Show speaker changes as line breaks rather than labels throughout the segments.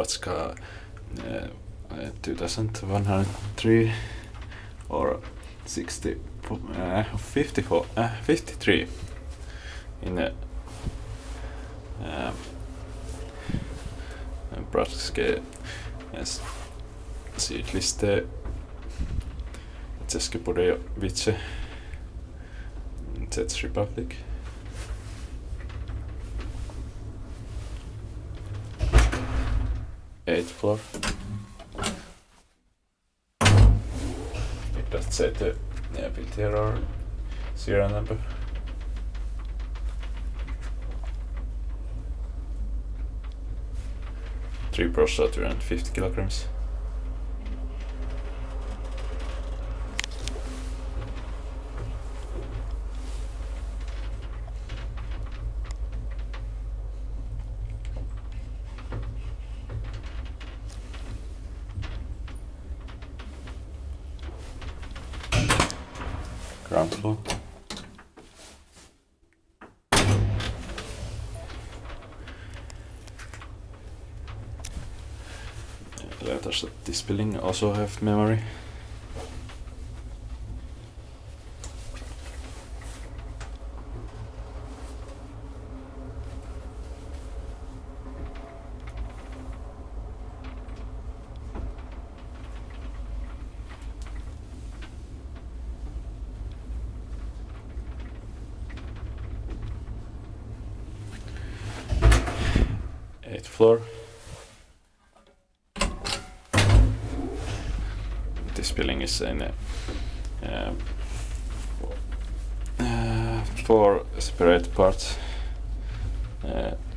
Pražská 2103 or 53 in Pražské sídliště České Budějovice, Czech Republic. Eighth floor. It doesn't say the build here or serial number. Three processors around 50 kilograms. Ground floor. Letters at this building also have memory. Eighth floor. This building is in four separate parts,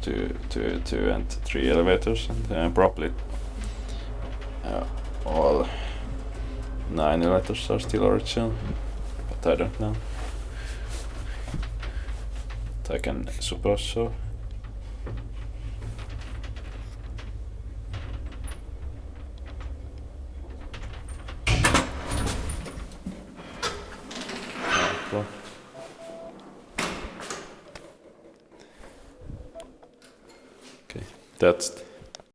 two and three elevators, and probably all 9 elevators are still original, but I don't know. But I can suppose so. Okay, that's